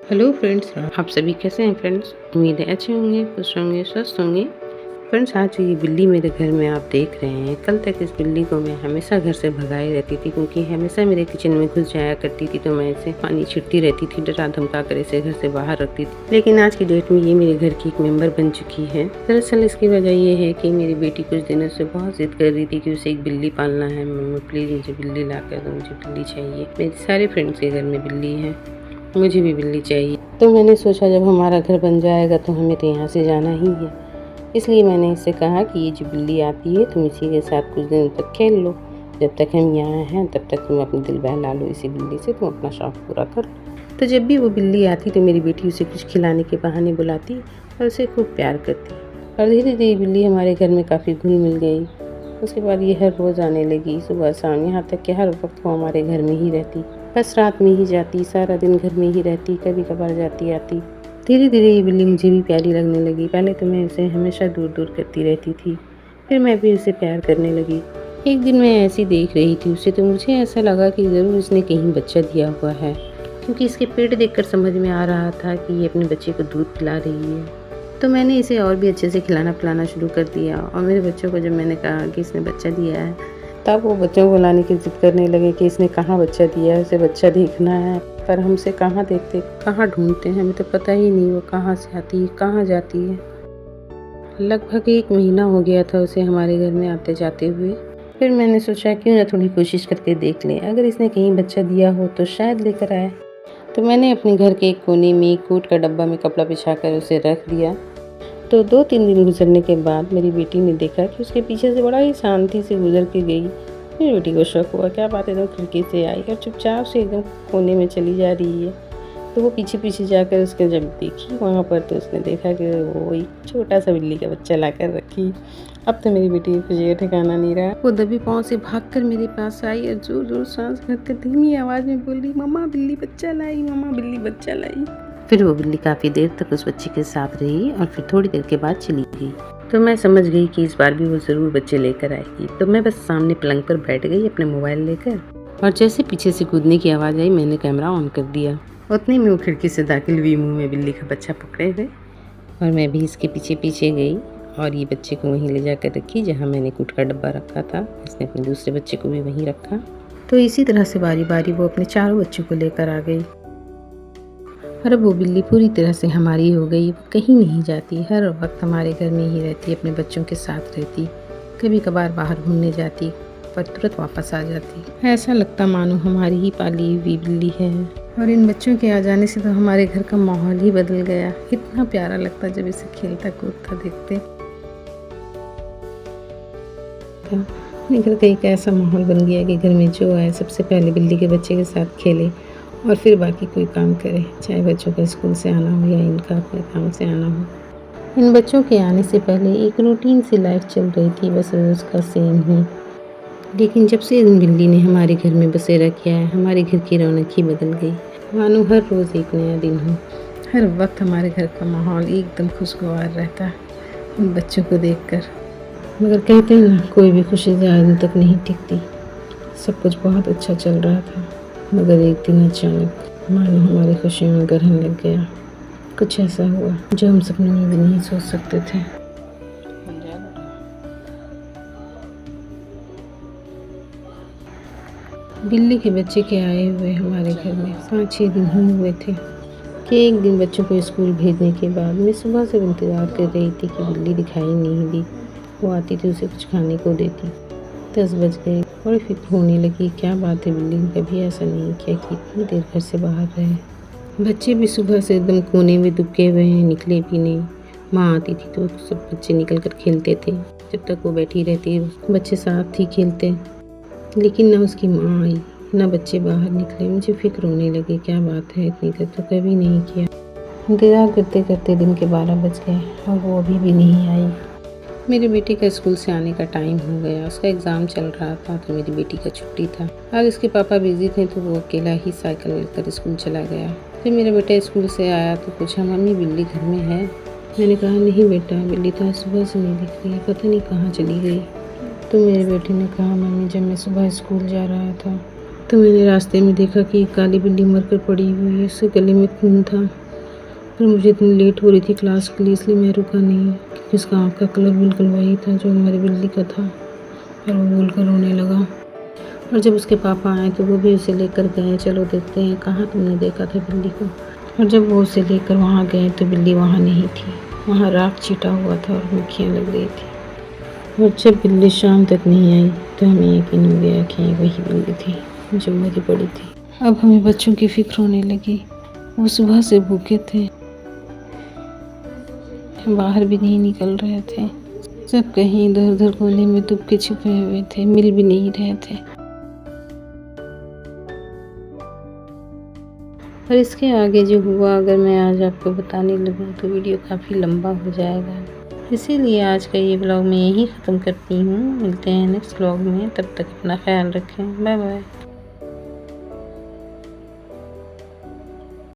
Hello friends, आप सभी कैसे हैं फ्रेंड्स। उम्मीद है अच्छे होंगे, खुश होंगे, स्वस्थ होंगे। फ्रेंड्स, आज ये बिल्ली मेरे घर में आप देख रहे हैं। कल तक इस बिल्ली को मैं हमेशा घर से भगाई रहती थी, क्योंकि हमेशा मेरे किचन में घुस जाया करती थी। तो मैं इसे पानी छिड़ती रहती थी, डरा धमका कर इसे घर से बाहर रखती थी। लेकिन आज की डेट में ये मेरे घर की एक मेंबर बन चुकी है। दरअसल इसकी वजह ये है कि मेरी बेटी कुछ दिनों से बहुत जिद कर रही थी कि उसे एक बिल्ली पालना है। मम्मी प्लीज़ मुझे बिल्ली ला कर दो, मुझे बिल्ली चाहिए। मेरे सारे फ्रेंड्स के घर में बिल्ली है, मुझे भी बिल्ली चाहिए। तो मैंने सोचा जब हमारा घर बन जाएगा तो हमें तो यहाँ से जाना ही है। इसलिए मैंने इससे कहा कि ये जो बिल्ली आती है तुम इसी के साथ कुछ दिन तक खेल लो। जब तक हम यहाँ हैं तब तक तुम अपनी दिल बहला लो इसी बिल्ली से, तुम अपना शौक पूरा कर लो। तो जब भी वो बिल्ली आती तो मेरी बेटी उसे कुछ खिलाने के बहाने बुलाती और उसे खूब प्यार करती। और धीरे धीरे बिल्ली हमारे घर में काफ़ी घुल मिल गई। उसके बाद ये हर रोज़ आने लगी, सुबह शाम, यहाँ तक कि हर वक्त वो हमारे घर में ही रहती। बस रात में ही जाती, सारा दिन घर में ही रहती, कभी कभार जाती आती। धीरे धीरे ये बिल्ली मुझे भी प्यारी लगने लगी। पहले तो मैं उसे हमेशा दूर दूर करती रहती थी, फिर मैं भी उसे प्यार करने लगी। एक दिन मैं ऐसी देख रही थी उसे, तो मुझे ऐसा लगा कि ज़रूर उसने कहीं बच्चा दिया हुआ है, क्योंकि इसके पेट देखकर समझ में आ रहा था कि ये अपने बच्चे को दूध पिला रही है। तो मैंने इसे और भी अच्छे से खिलाना पिलाना शुरू कर दिया। और मेरे बच्चों को जब मैंने कहा कि इसने बच्चा दिया है, तब वो बच्चों को लाने की जिद करने लगे कि इसने कहाँ बच्चा दिया है, उसे बच्चा देखना है। पर हमसे कहाँ देखते, कहाँ ढूंढते हैं, हमें तो पता ही नहीं वो कहाँ से आती है, कहाँ जाती है। लगभग 1 महीना हो गया था उसे हमारे घर में आते जाते हुए। फिर मैंने सोचा क्यों ना थोड़ी कोशिश करके देख लें, अगर इसने कहीं बच्चा दिया हो तो शायद लेकर आए। तो मैंने अपने घर के एक कोने में एक कूट का डब्बा में कपड़ा बिछाकर उसे रख दिया। तो 2-3 दिन गुजरने के बाद मेरी बेटी ने देखा कि उसके पीछे से बड़ा ही शांति से गुजर के गई। मेरी बेटी को शौक हुआ, क्या बात है, एकदम खिड़की से आई और चुपचाप से एकदम कोने में चली जा रही है। तो वो पीछे पीछे जाकर उसके जब देखी वहाँ पर, तो उसने देखा कि वो एक छोटा सा बिल्ली का बच्चा ला कर रखी। अब तो मेरी बेटी की खुशी का ठिकाना नहीं रहा। वो दबे पाँव से भागकर मेरे पास आई और जोर जोर सांस भरकर धीमी आवाज़ में बोली, मम्मा बिल्ली बच्चा लाई, मम्मा बिल्ली बच्चा लाई। फिर वो बिल्ली काफ़ी देर तक उस बच्चे के साथ रही और फिर थोड़ी देर के बाद चली गई। तो मैं समझ गई कि इस बार भी वो ज़रूर बच्चे लेकर आएगी। तो मैं बस सामने पलंग पर बैठ गई अपने मोबाइल लेकर, और जैसे पीछे से कूदने की आवाज़ आई मैंने कैमरा ऑन कर दिया। उतने में वो खिड़की से दाखिल हुई, मुँह में बिल्ली का बच्चा पकड़े हुए, और मैं भी इसके पीछे पीछे गई और ये बच्चे को वहीं ले जाकर रखी जहाँ मैंने कूट का डब्बा रखा था। इसने अपने दूसरे बच्चे को भी वहीं रखा। तो इसी तरह से बारी बारी वो अपने चारों बच्चों को लेकर आ गई। और अब वो बिल्ली पूरी तरह से हमारी हो गई। वो कहीं नहीं जाती, हर वक्त हमारे घर में ही रहती, अपने बच्चों के साथ रहती। कभी कभार बाहर घूमने जाती पर तुरंत वापस आ जाती। ऐसा लगता मानो हमारी ही पाली हुई बिल्ली है। और इन बच्चों के आ जाने से तो हमारे घर का माहौल ही बदल गया। इतना प्यारा लगता जब इसे खेलता कूदता देखते। घर का एक ऐसा माहौल बन गया कि घर में जो आए सबसे पहले बिल्ली के बच्चे के साथ खेले और फिर बाकी कोई काम करे, चाहे बच्चों का स्कूल से आना हो या इनका अपने काम से आना हो। इन बच्चों के आने से पहले एक रूटीन सी लाइफ चल रही थी, बस रोज़ का सेम ही। लेकिन जब से इन बिल्ली ने हमारे घर में बसेरा किया है, हमारे घर की रौनक ही बदल गई। मानो हर रोज़ एक नया दिन हो। हर वक्त हमारे घर का माहौल एकदम खुशगवार रहता है इन बच्चों को देखकर। मगर कहते हैं ना, कोई भी खुशी ज़्यादा दिन तक नहीं टिकती। सब कुछ बहुत अच्छा चल रहा था, मगर एक दिन अचानक मानो हमारी खुशियों में ग्रहण लग गया। कुछ ऐसा हुआ जो हम सपने में भी नहीं सोच सकते थे। बिल्ली के बच्चे के आए हुए हमारे घर में 5-6 दिन ही हुए थे कि एक दिन बच्चों को स्कूल भेजने के बाद मैं सुबह से इंतज़ार कर रही थी कि बिल्ली दिखाई नहीं दी। वो आती थी, उसे कुछ खाने को देती। 10 बज गए और फिक्र होने लगी, क्या बात है, बिल्ली ने कभी ऐसा नहीं किया कि इतनी देर घर से बाहर रहे। बच्चे भी सुबह से एकदम कोने में दुबके हुए हैं, निकले भी नहीं। माँ आती थी तो सब बच्चे निकल कर खेलते थे। जब तक वो बैठी रहती बच्चे साथ ही खेलते, लेकिन ना उसकी माँ आई ना बच्चे बाहर निकले। मुझे फिक्र होने लगी, क्या बात है, इतनी देर तो कभी नहीं किया। इंतज़ार करते करते दिन के 12 बज गए और वो अभी भी नहीं आई। मेरे बेटे का स्कूल से आने का टाइम हो गया, उसका एग्ज़ाम चल रहा था, तो मेरी बेटी का छुट्टी था। आज उसके पापा बिजी थे तो वो अकेला ही साइकिल लेकर स्कूल चला गया। फिर मेरा बेटा स्कूल से आया तो पूछा, मम्मी बिल्ली घर में है? मैंने कहा, नहीं बेटा, बिल्ली तो आज सुबह से नहीं दिख रही है, पता नहीं कहाँ चली गई। तो मेरे बेटे ने कहा, मम्मी जब मैं सुबह स्कूल जा रहा था तो मैंने रास्ते में देखा कि एक काली बिल्ली मरकर पड़ी हुई है, उसके गले में खून था। पर मुझे इतनी लेट हो रही थी क्लास के लिए, इसलिए मैं रुका नहीं, क्योंकि उसका आँख का कलर बिल्कुल वही था जो हमारी बिल्ली का था। और वो बोलकर रोने लगा। और जब उसके पापा आए तो वो भी उसे लेकर गए, चलो देखते हैं कहाँ तुमने देखा था बिल्ली को। और जब वो उसे लेकर वहाँ गए तो बिल्ली वहाँ नहीं थी, वहाँ राख छिटा हुआ था और मक्खियाँ लग रही थी। और जब बिल्ली शाम तक नहीं आई तो हमें यकीन हो गया कि वही बिल्ली थी जो मरी पड़ी थी। अब हमें बच्चों की फिक्र होने लगी। वो सुबह से भूखे थे, बाहर भी नहीं निकल रहे थे, सब कहीं इधर उधर कोने में दुबके छिपे हुए थे, मिल भी नहीं रहे थे। और इसके आगे जो हुआ अगर मैं आज आपको बताने लगूँ तो वीडियो काफ़ी लंबा हो जाएगा, इसीलिए आज का ये ब्लॉग मैं यहीं ख़त्म करती हूँ। मिलते हैं नेक्स्ट ब्लॉग में, तब तक अपना ख्याल रखें, बाय बाय।